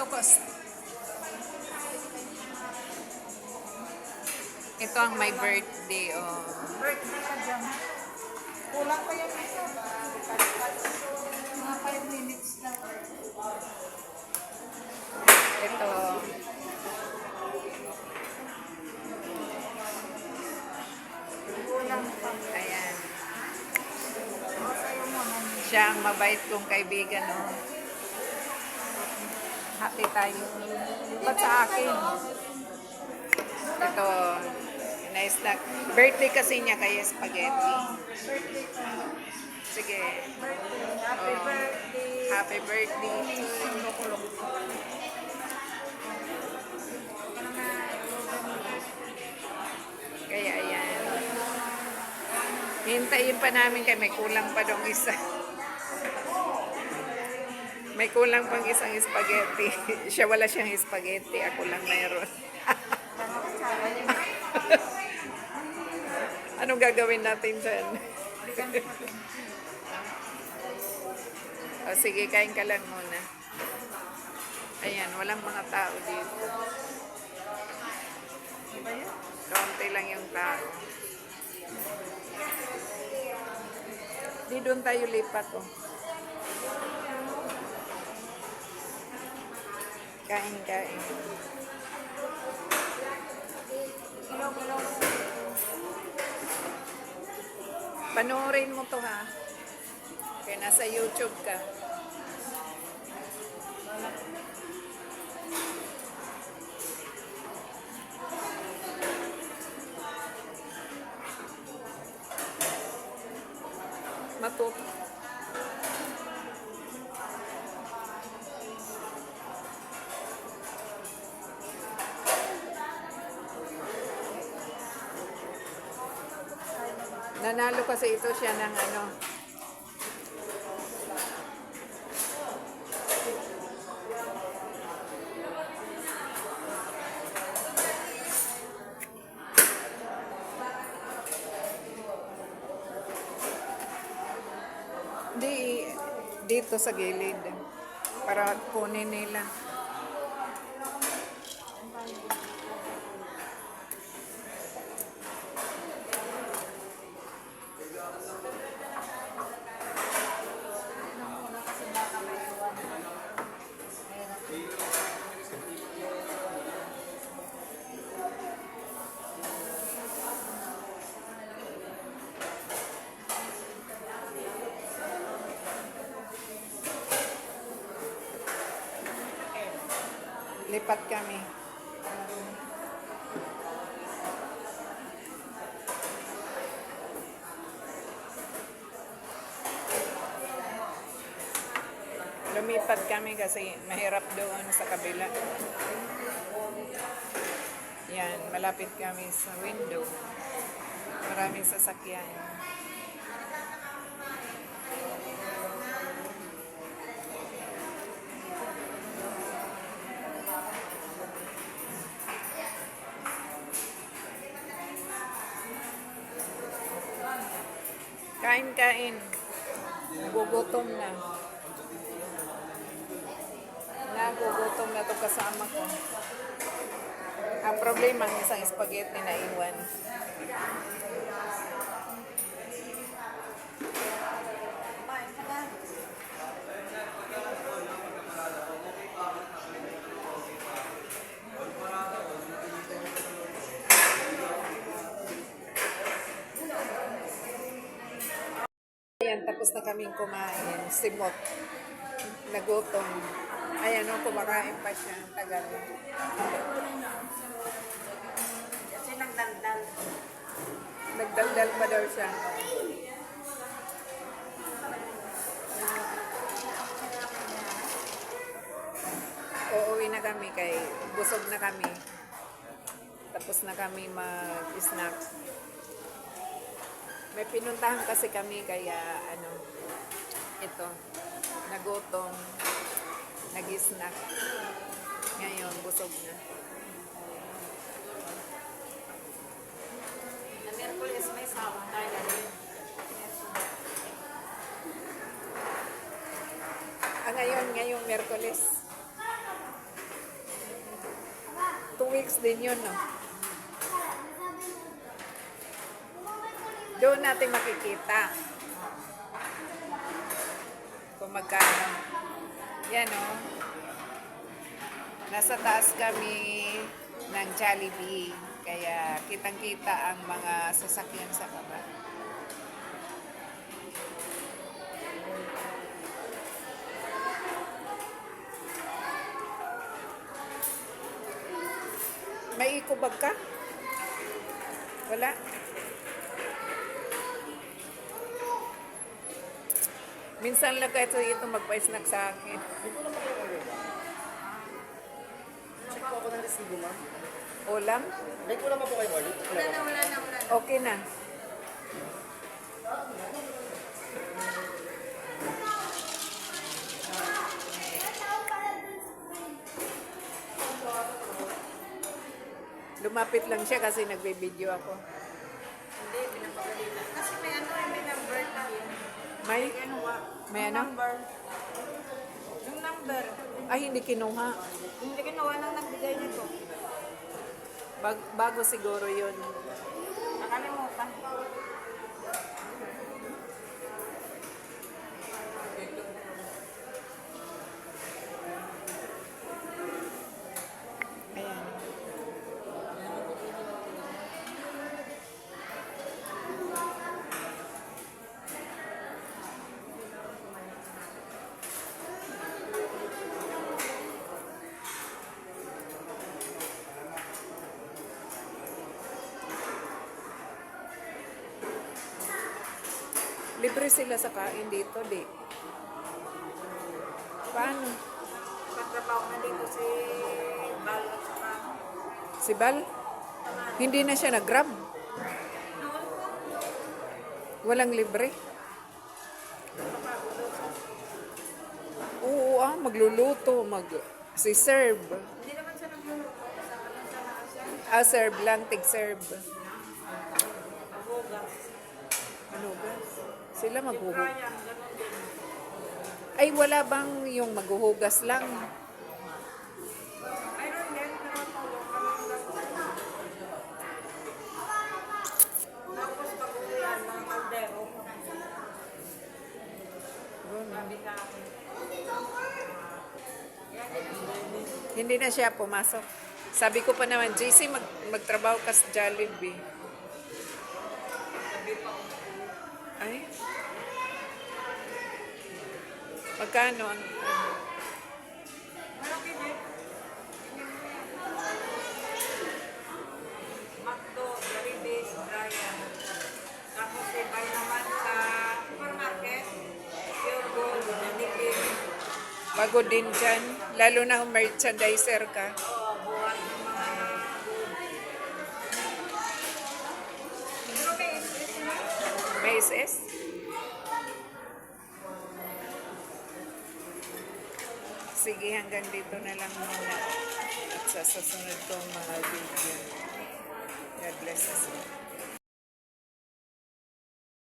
Tukos. Ito ang my birthday, oh. Birthday ka dyan. Kulang pa yung isa. Mga 5 minutes lang. Ito. Kulang pa. Ayan. O, sa'yo mo, honey. Siya ang mabait kong kaibigan, oh. Happy tayo. Ba't sa akin? Ito. Nice na. Birthday kasi niya kaya spaghetti. Birthday ka. Sige. Birthday. Happy Oh. birthday. Happy birthday. Kulong. Kaya ayan. Hintayin pa namin kay may kulang pa dong isa. May kulang pang isang spaghetti. Siya wala siyang spaghetti. Ako lang mayroon. Anong gagawin natin dyan? O sige, kain ka lang muna. Ayan, walang mga tao dito. Kaunti lang yung tao. Di doon tayo lipat, oh. Kain. Panoorin mo to, ha? Kaya nasa YouTube ka. Matut. Nanalo kasi ito siya ng ano. Di dito sa gilid para kunin nila. Lipat kami. Lumipat kami kasi mahirap doon sa kabila. Yan, malapit kami sa window. Maraming sasakyan. Kain. Nagugutom na. Nagugutom na to kasama ko. Ang problema ng isang spaghetti na iwan. Ayan, tapos na kaming kumain. Simot. Nagutom. Ayan, oh, kumakain pa siya. Tagal. Kasi nagdaldal. Nagdaldal pa daw siya. Uuwi na kami kay busog na kami. Tapos na kami mag-snack. May pinuntahan kasi kami kaya ano, ito, nagutom, nag-snack. Ngayon, busog na. Na Merkulis may sawang tayo na rin. Ngayong Merkulis. weeks din yun, no? Doon natin makikita kung magkano. Yan, no? Nasa taas kami ng Jollibee. Kaya kitang-kita ang mga sasakyan sa baba. May eco-bag ka? Wala? Minsan lang kahit ito magpa-snack sa akin. Check po ako ng resibo, ma'am. Ulam? May kulang pa po kayo, Marley? Wala na. Okay na. Lumapit lang siya kasi nagbe-video ako. Hindi, pinapagalitan. Kasi may may number na yun. May? Kinuha. May Yung ano? number. Yung number. Ay, hindi kinuha. Hindi kinuha nang nagbigay nito. Bago siguro yun. Nakalimutan. Ayan. Libre sila sa kain dito, di. Paano? Pagtrabaho na dito si Bal at saka Si Bal? Hindi na siya nag-grab. noon po. Walang libre. Oo, magluluto, si serve. Hindi naman siya nagluluto. Kasama lang siya na siya. Serve lang, tig-serve. Mabugas. Ano ba? Sila maghuhugas. Brian, ganun din. Ay, wala bang yung maghuhugas lang? Mayroon din, pero tulong kami ng gasto. Tapos pag-uwian, mga kaldero. Sabi ka akin. Hindi na siya pumasok. Sabi ko pa naman, JC, magtrabaho ka sa Jollibee. Ay? Magkano ang... Malaki din. Macdo, Jollibee, Brian. Tapos ibay naman sa supermarket. Pure Gold, Jollibee. Bago din dyan. Lalo na kung merchandiser ka. Oo, buhat ng mga good. Pero may SS na. May SS? Sige, hanggang dito na lang muna. At sa susunod kong mga video. God bless us all.